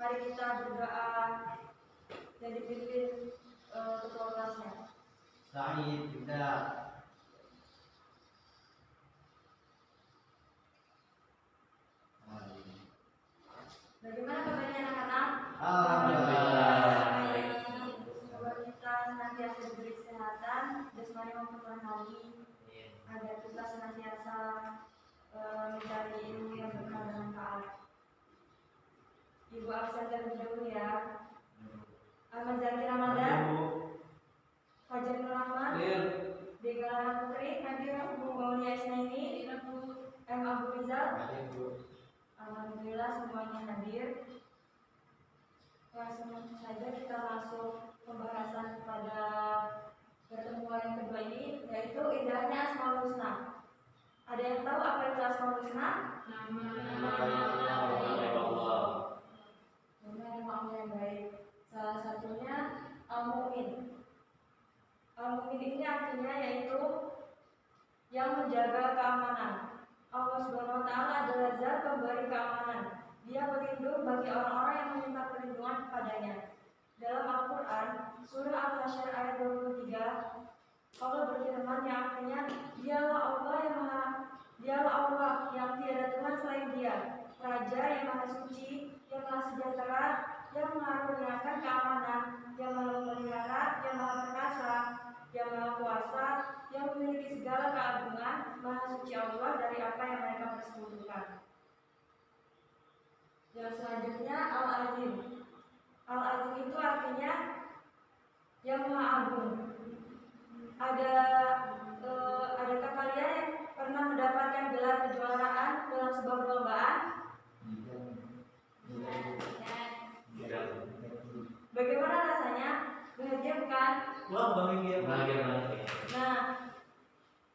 Mari kita berdoa dan dipimpin ketua kelasnya. Sa'id kita. Bagaimana kabarnya anak-anak? Alhamdulillah. Semoga kita senantiasa diberi kesehatan, jasmani maupun rohani, agar kita senantiasa mencari ilmu yang bermanfaat. Ibu absen terlebih dahulu ya. Ahmad Zaki Ramadan, Fajar Nur Rahman, Degala Putri, Nabil Maulia Isnaini, M. Abu Rizal. Alhamdulillah semuanya hadir. Langsung saja kita masuk pembahasan pada pertemuan yang kedua ini, yaitu indahnya Asmaul Husna. Ada yang tahu apa itu Asmaul Husna? Nama Allah yang baik. Salah satunya Al-Mu'min. Al-Mu'min ini artinya yaitu yang menjaga keamanan. Allah Subhanahu wa Ta'ala adalah Zat pemberi keamanan. Dia pelindung bagi orang-orang yang meminta perlindungan kepadanya. Dalam Al-Quran, surah Al-Hasyr ayat 23, Allah berfirman yang artinya, Dialah Allah yang tiada Tuhan selain Dia, Raja yang Maha Suci, yang Maha Sejahtera, yang mengaruniakan keamanan, yang Maha Memelihara, yang Maha Perkasa, yang Maha Kuasa, yang memiliki segala keagungan. Maha Suci Allah dari apa yang mereka persekutukan. Yang selanjutnya Al-Azim. Al-Azim itu artinya yang Maha Agung. Adakah kalian yang pernah mendapatkan gelar kejuaraan dalam sebuah perlombaan? Bagaimana rasanya? Bahagia bukan? Bahagia. Nah,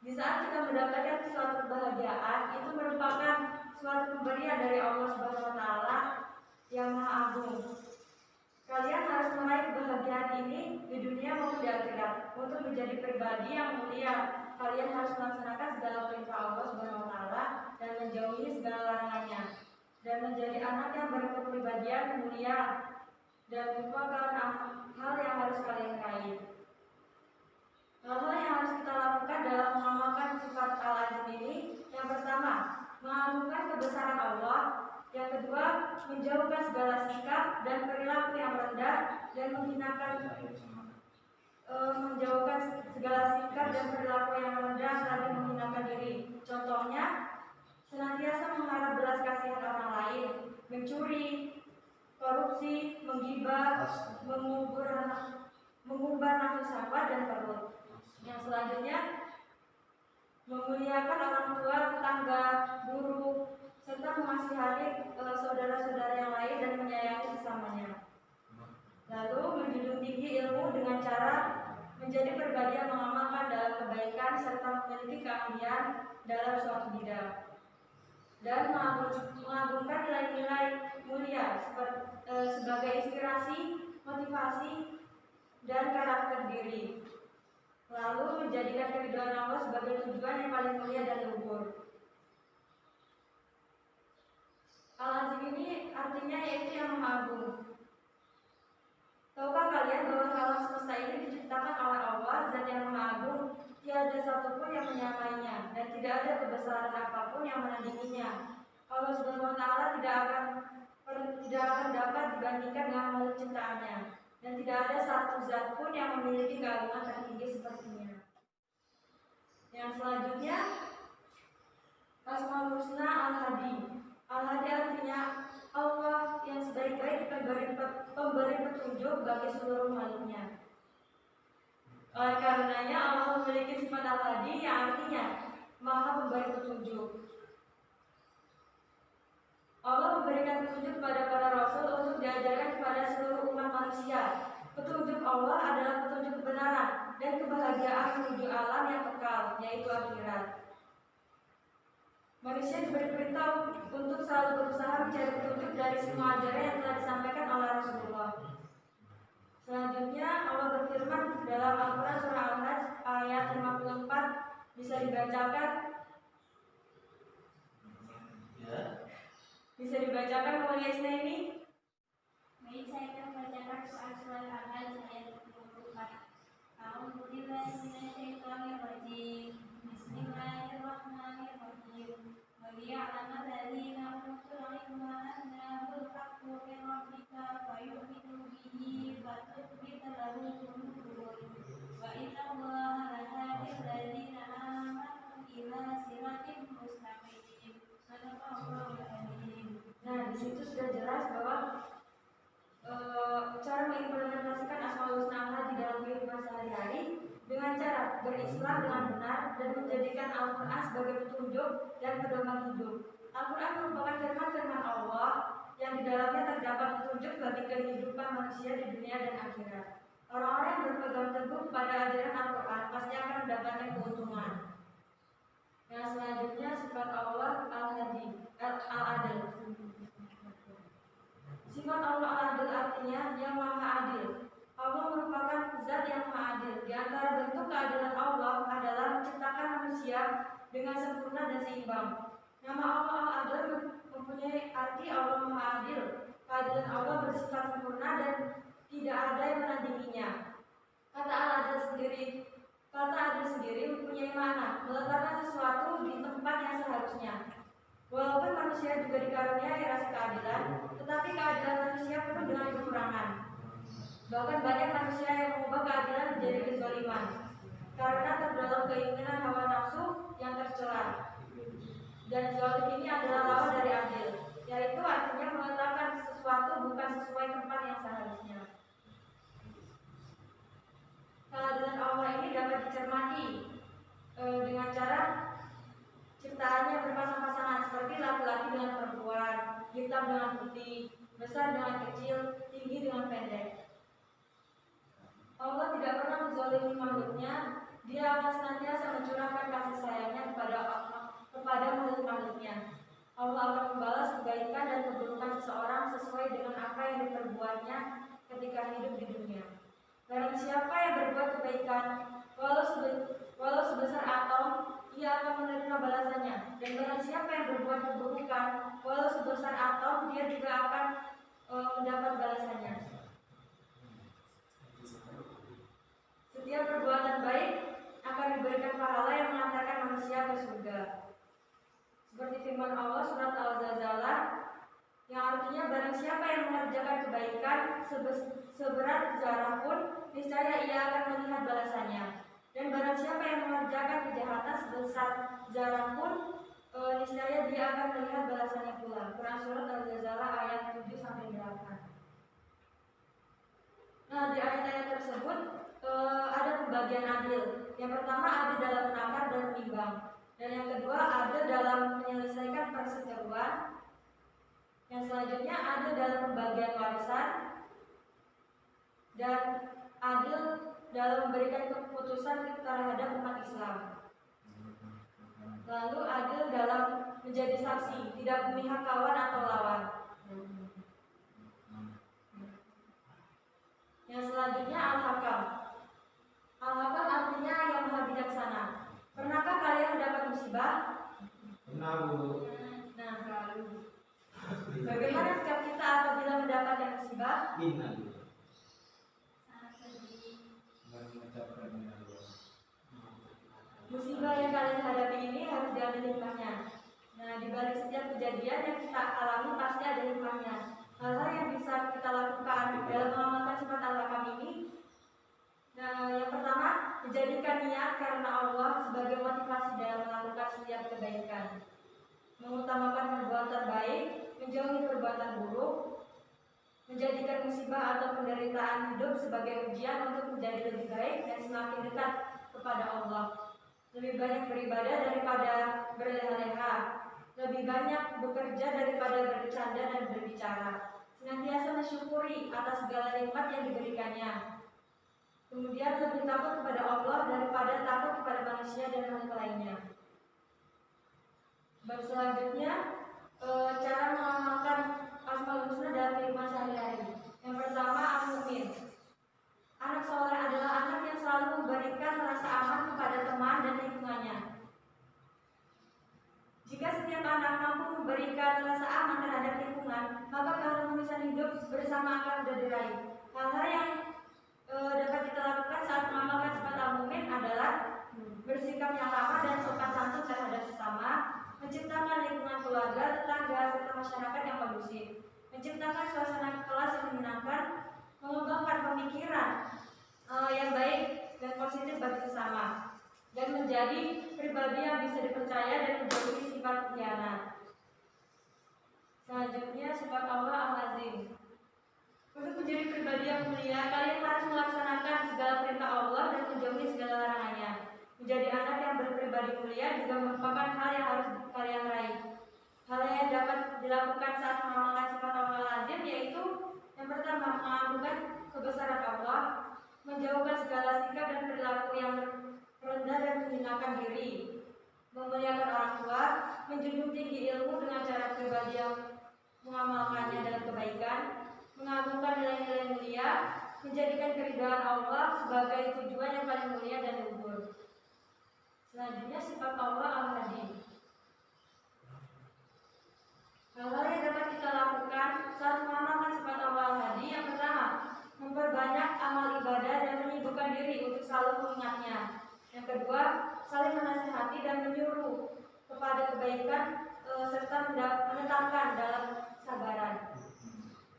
di saat kita mendapatkan suatu kebahagiaan, itu merupakan suatu pemberian dari Allah Subhanahu wa Ta'ala yang Maha Agung. Kalian harus meraih kebahagiaan ini di dunia maupun di akhirat. Untuk menjadi pribadi yang mulia, kalian harus melaksanakan segala perintah Allah Subhanahu wa Ta'ala dan menjauhi segala larangannya, dan menjadi anak yang berkepribadian mulia, dan merupakan hal yang harus kalian raih. Hal-hal yang harus kita lakukan dalam mengamalkan sifat Al-Azim ini, yang pertama, mengagungkan kebesaran Allah. Yang kedua, menjauhkan segala sikap dan perilaku yang rendah dan menjauhkan segala sikap dan perilaku yang rendah dan menghinakan diri. Contohnya, senantiasa mengharap belas kasihan orang lain, mencuri, korupsi, menggibah, mengumbar nafsu syahwat dan perut. Yang selanjutnya, memuliakan orang tua, tetangga, guru, serta mengasihani saudara-saudara yang lain dan menyayangi sesamanya. Lalu menjunjung tinggi ilmu dengan cara menjadi pribadi yang mengamalkan dalam kebaikan serta memiliki keahlian dalam suatu bidang, dan mengagungkan nilai-nilai mulia sebagai inspirasi, motivasi, dan karakter diri. Lalu menjadikan keridhaan Allah sebagai tujuan yang paling mulia dan luhur. Al-Azim ini artinya yaitu yang Maha Agung. Tahukah kalian bahwa alam semesta ini diciptakan oleh Allah, Zat yang Maha Agung? Tiada satupun yang menyamainya, dan tidak ada kebesaran apapun yang menandinginya. Allah Subhanahu wa Ta'ala tidak akan dapat dibandingkan dengan makhluk ciptaannya, dan tidak ada satu zat pun yang memiliki keagungan tertinggi sepertinya. Yang selanjutnya, Asmaul Husna Al-Hadi. Al-Hadi artinya Allah yang sebaik-baik pemberi petunjuk bagi seluruh makhluknya. Oleh karenanya Allah memiliki sifat Al-Hadi yang artinya Maha Pemberi Petunjuk. Allah memberikan petunjuk kepada para rasul untuk diajarkan kepada seluruh umat manusia. Petunjuk Allah adalah petunjuk kebenaran dan kebahagiaan menuju alam yang kekal, yaitu akhirat. Manusia diberi perintah untuk selalu berusaha mencari petunjuk dari semua ajaran yang telah disampaikan oleh Rasulullah. Selanjutnya Allah berfirman dalam Al-Quran surah Al-Hajj ayat 54, bisa dibacakan? Bisa dibacakan Maulia Isnaini? Islam dengan benar dan menjadikan Al-Quran sebagai petunjuk dan pedoman hidup. Al-Quran merupakan firman-firman Allah yang di dalamnya terdapat petunjuk bagi kehidupan manusia di dunia dan akhirat. Orang-orang yang berpegang teguh pada ajaran Al-Quran pasti akan mendapatkan keuntungan. Yang selanjutnya sifat Allah Al-Hadi, Al-Adil. Sifat Allah Al-Adil artinya yang maha adil. Allah merupakan zat yang maha adil. Di antara bentuk keadilan Allah adalah menciptakan manusia dengan sempurna dan seimbang. Nama Allah Al-Adil mempunyai arti Allah maha adil. Keadilan Allah bersifat sempurna dan tidak ada yang menandinginya. Kata adil sendiri mempunyai makna meletakkan sesuatu di tempat yang seharusnya. Walaupun manusia juga dikaruniai rasa keadilan, tetapi keadilan manusia penuh dengan kekurangan. Bahkan banyak manusia yang mengubah keadilan menjadi kezaliman karena terdalam keinginan hawa nafsu yang tercela. Dan zalim ini adalah lawan dari adil, yaitu artinya meletakkan sesuatu bukan sesuai tempat yang seharusnya. Keadilan Allah ini dapat dicermati dengan cara ciptaannya berpasang-pasangan seperti laki-laki dengan perempuan, hitam dengan putih, besar dengan kecil, tinggi dengan pendek. Allah tidak pernah menzalimi makhluknya. Dia akan senantiasa mencurahkan kasih sayangnya kepada makhluk-makhluknya. Allah akan membalas kebaikan dan keburukan seseorang sesuai dengan apa yang diperbuatnya ketika hidup di dunia. Barang siapa yang berbuat kebaikan, walau sebesar atom, ia akan menerima balasannya. Dan barang siapa yang berbuat keburukan, walau sebesar atom, dia juga akan mendapat balasannya. Setiap perbuatan baik akan diberikan pahala yang mengantarkan manusia ke surga. Seperti firman Allah surat Al-Zalzalah yang artinya barang siapa yang mengerjakan kebaikan seberat zarah pun, niscaya ia akan melihat balasannya. Dan barang siapa yang mengerjakan kejahatan sebesar zarah pun, niscaya dia akan melihat balasannya pula. Quran surat Al-Zalzalah ayat 7-8. Nah, di ayat-ayat tersebut ada pembagian adil. Yang pertama adil dalam menakar dan menimbang, dan yang kedua adil dalam menyelesaikan perseteruan. Yang selanjutnya adil dalam pembagian warisan, dan adil dalam memberikan keputusan terhadap umat Islam. Lalu adil dalam menjadi saksi, tidak memihak kawan atau lawan. Yang selanjutnya Al-Hakam. Al-Hakam artinya yang maha bijaksana. Pernahkah kalian mendapat musibah? Pernah, Bu. Nah, selalu. Bagaimana sikap kita apabila mendapatkan musibah? Inna, Bu. Musibah yang kalian hadapi ini harus diambil hikmahnya. Nah, di balik setiap kejadian yang kita alami pasti ada hikmahnya. Hal-hal yang bisa kita lakukan dalam mengamalkan sifat Al-Hakam ini. Nah, yang pertama, menjadikan niat karena Allah sebagai motivasi dalam melakukan setiap kebaikan. Mengutamakan perbuatan baik, menjauhi perbuatan buruk, menjadikan musibah atau penderitaan hidup sebagai ujian untuk menjadi lebih baik dan semakin dekat kepada Allah. Lebih banyak beribadah daripada berleha-leha, lebih banyak bekerja daripada bercanda dan berbicara, senantiasa mensyukuri atas segala nikmat yang diberikannya. Kemudian lebih takut kepada Allah daripada takut kepada manusia dan makhluk lainnya. Bab selanjutnya, cara mengamalkan Asmaul Husna dalam kehidupan sehari-hari. Yang pertama, al-mu'min. Anak soleh adalah anak yang selalu memberikan rasa aman kepada teman dan lingkungannya. Jika setiap anak mampu memberikan rasa aman terhadap lingkungan, maka keharmonisan hidup bersama akan mudah diraih. Hal-hal yang dapat kita lakukan saat mengamalkan sifat al-mu'min adalah bersikap yang ramah dan sopan santun terhadap sesama, menciptakan lingkungan keluarga, tetangga, serta masyarakat yang kondusif, menciptakan suasana kelas yang menyenangkan, mengembangkan pemikiran yang baik dan positif bagi sesama, dan menjadi pribadi yang bisa dipercaya dan menjauhi sifat khianat. Selanjutnya sifat Allah Al-Azim. Untuk menjadi pribadi yang mulia, kalian harus melaksanakan segala perintah Allah dan menjauhi segala larangannya. Menjadi pertama, mengagungkan kebesaran Allah, menjauhkan segala sikap dan perilaku yang rendah dan menghinakan diri, memuliakan orang tua, menjunjung tinggi ilmu dengan cara pribadi yang mengamalkannya dalam kebaikan, mengagungkan nilai-nilai mulia, menjadikan keridhaan Allah sebagai tujuan yang paling mulia dan luhur. Selanjutnya, sifat Allah Al-Hadi. Hal-hal yang dapat kita lakukan saat mengamalkan sifat Allah Al-Hadi: yang pertama, memperbanyak amal ibadah dan menyibukkan diri untuk selalu mengingatnya. Yang kedua, saling menasihati dan menyuruh kepada kebaikan serta menetapkan dalam sabaran.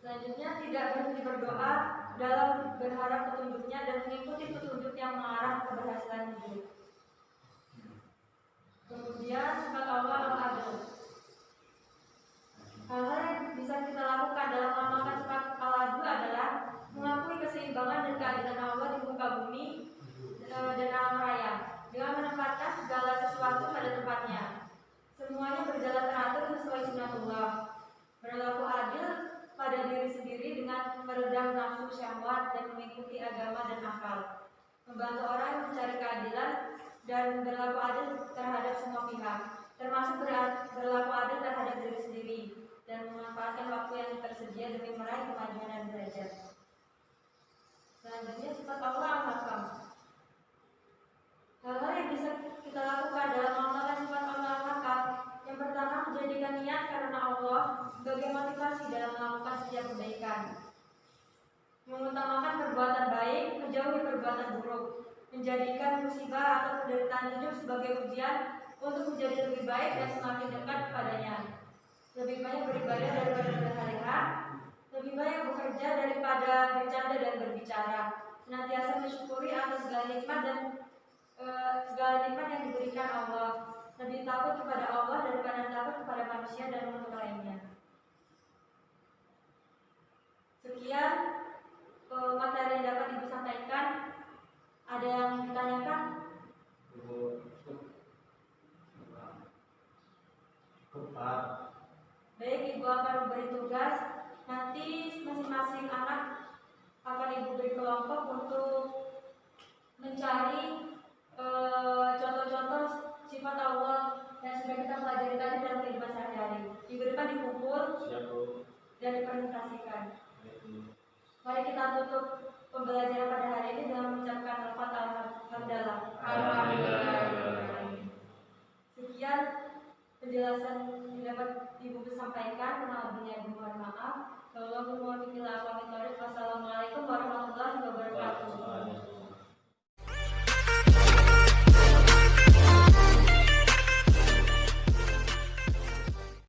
Selanjutnya, tidak berhenti berdoa dalam berharap petunjuknya dan mengikuti petunjuk yang mengarah keberhasilan hidup. Kemudian, sifat Allah Al-Adl. Hal-hal yang bisa kita lakukan dalam mengamalkan sifat Al-Adl adalah mengakui keseimbangan dan keadilan Allah di muka bumi dan alam raya, dengan menempatkan segala sesuatu pada tempatnya. Semuanya berjalan teratur sesuai sunatullah. Berlaku adil pada diri sendiri dengan meredam nafsu syahwat dan mengikuti agama dan akal. Membantu orang yang mencari keadilan dan berlaku adil terhadap semua pihak, termasuk berlaku adil terhadap diri sendiri dan memanfaatkan waktu yang tersedia demi meraih kemajuan dan derajat. Selanjutnya, sifat Allah Al-Hakam. Hal-hal yang bisa kita lakukan dalam mengamalkan sifat Allah Al-Hakam: yang pertama, menjadikan niat karena Allah sebagai motivasi dalam melakukan setiap kebaikan, mengutamakan perbuatan baik, menjauhi perbuatan buruk, menjadikan musibah atau penderitaan hidup sebagai ujian untuk menjadi lebih baik dan semakin dekat kepadanya, lebih banyak beribadah daripada berhari-hari, lebih banyak bekerja daripada bercanda dan berbicara, senantiasa mensyukuri atas segala nikmat yang diberikan Allah, lebih takut kepada Allah daripada takut kepada manusia dan makhluk lainnya. Sekian materi yang dapat Ibu sampaikan. Ada yang ditanyakan? Baik, Ibu akan memberi tugas. Nanti masing-masing anak akan Ibu beri kelompok untuk mencari contoh-contoh sifat Allah yang sudah kita pelajari tadi dalam kehidupan sehari-hari. Minggu depan dikumpul dan dipresentasikan. Mari kita tutup pembelajaran pada hari ini dengan mengucapkan Alhamdulillah. Sekian penjelasan yang dapat Ibu sampaikan. Mohon maaf.